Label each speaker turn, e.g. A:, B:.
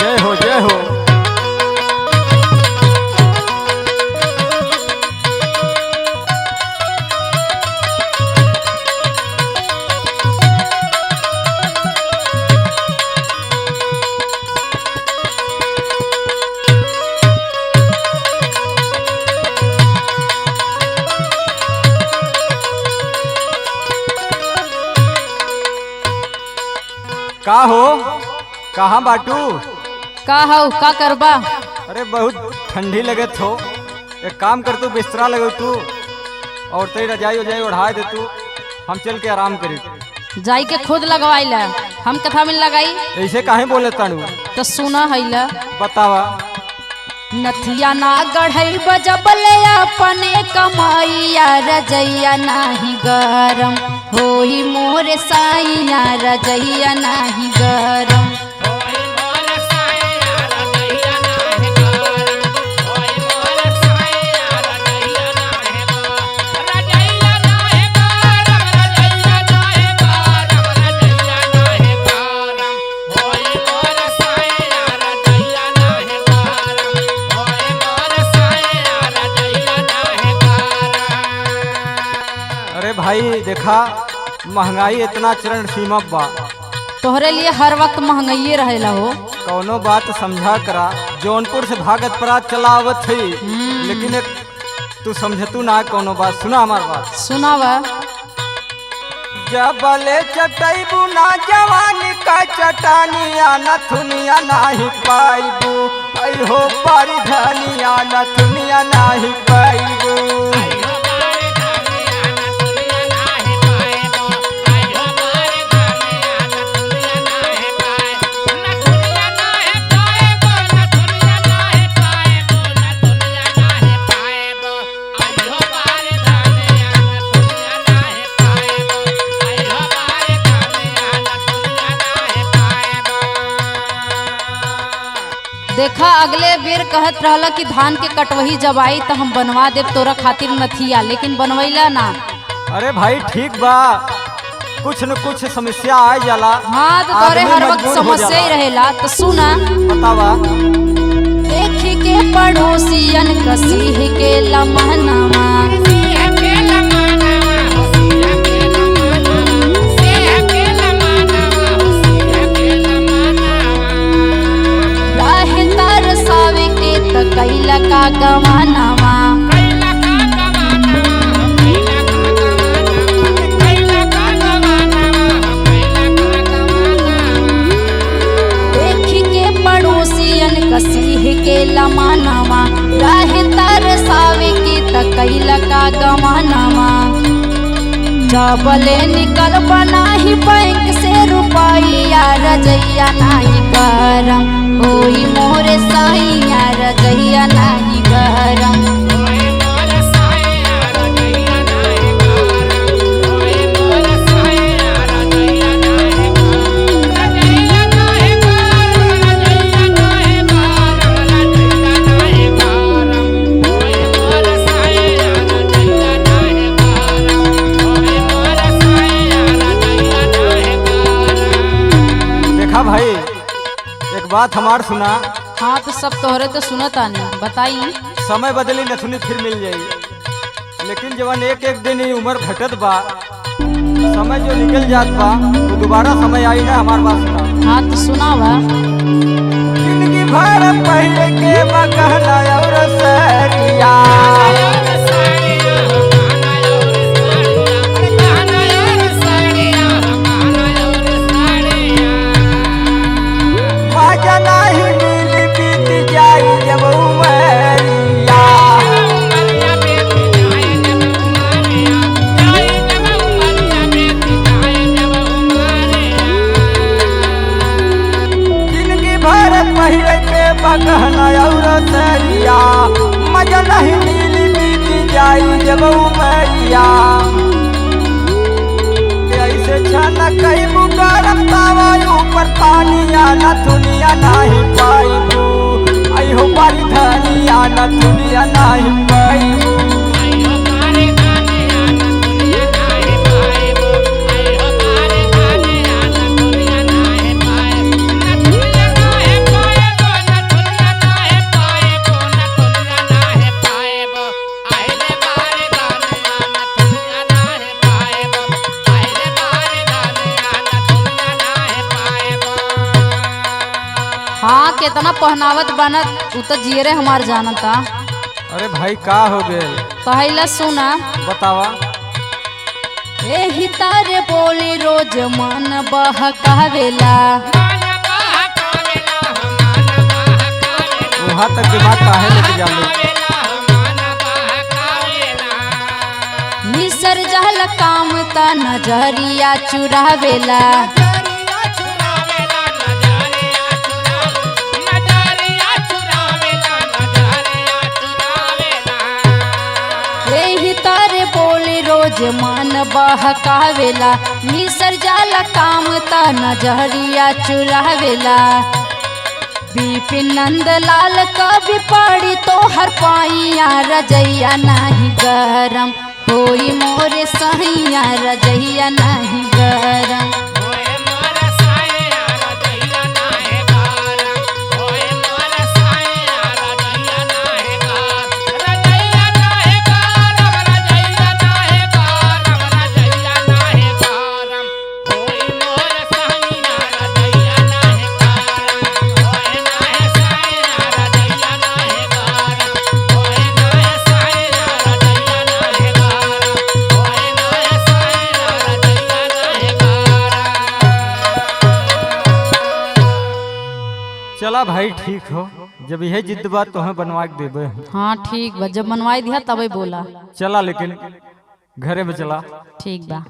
A: जय हो जय हो। का हो कहाँ बाटू?
B: का हो का करबा?
A: अरे बहुत ठंडी लगत हो, एक काम कर तू बिस्तरा लगे तू और तेरी रजाई वजाई उड़ा दे तू, हम चल के आराम करी।
B: जाई के खुद लगवाई ला, हम कथा में लगाई।
A: ऐसे काहे बोले तानू?
B: तो सुना है ला।
A: बतावा।
B: नथिया ना गढ़ई बजबले अपने कमाइया रजैया नाही गरम होई मोर साइया रजैया नाही गरम।
A: भाई देखा महंगाई इतना चरण सीमा बा,
B: तोहरे लिए हर वक्त महंगाई रहेला हो।
A: कौनो बात समझा करा, जौनपुर से भागत परा चलावत है, लेकिन एक तू समझतू ना कौनो बात। सुना हमार बात।
B: सुनावा।
A: जबले चटैबू ना जवानी का चटानिया नथुनिया नाही पाइबू, आई हो पारी धनिया नथुनिया नाही पाइबू।
B: देखा अगले बेर कहत रहला कि धान के कटवही जब आई तो हम बनवा देव तोरा खातिर नथिया, लेकिन बनवैला ना।
A: अरे भाई ठीक बा, कुछ न कुछ समस्या आ जाला।
B: हाँ तो तोरे हर वक्त समस्या ही रहेला। तो सुना।
A: बतावा।
B: देख के पड़ोसियन कसीह के लमहनामा, कैला का गवानावा। देख के पड़ोसियन कसीह के लमानावा, राह तरसावे के त कैला का गवानावा। जबले निकल बनाही बैंक से रुपैया रजैया नाही गरम होई मोर साइया रजैया नाही गरम।
A: भाई एक बात हमार सुना।
B: हाँ तो सब तोहरे तो सुनता नहीं, बताई।
A: समय बदली नथुनी फिर मिल जाई, लेकिन जवन एक एक दिन उम्र घटत बा, समय जो निकल जात बा तो दोबारा समय आई ना। हमार बात सुना।
B: हाँ तो सुनावा।
A: जिंदगी भर पहले के बगहना और सरिया, बगहना और सरिया, मजा नहीं मिली बीत जाई जब उमरिया। ऐसे छना कई बुगरम तावा ऊपर पानिया नथुनिया नहीं पाइबू, आई हो बारी धनिया नथुनिया नहीं पाइबू।
B: केतना पहनावत बनत उ तो जियरे हमार जानता।
A: अरे भाई का हो गए?
B: पहला सुना
A: बतावा।
B: एही तारे बोली रोज मन बहकावेला।
A: वहाँ तक दिमाग काहे लेके जाले?
B: निसर जहल काम ता नजरिया चुरावेला। एही तारे बोली रोज मन बहकावेला। निसर जाला काम ता नजरिया चुरावेला। बिपिन नंद लाल कभी पड़ी तो हर पाइया रजैया नहीं गरम होई मोरे सहिया रजैया नहीं गरम।
A: चला भाई ठीक हो, जब यह जिद बात तो हमें बनवा के देबे।
B: हाँ ठीक बा, जब बनवाई दिया तबे बोला।
A: चला लेकिन घरे में चला।
B: ठीक बा।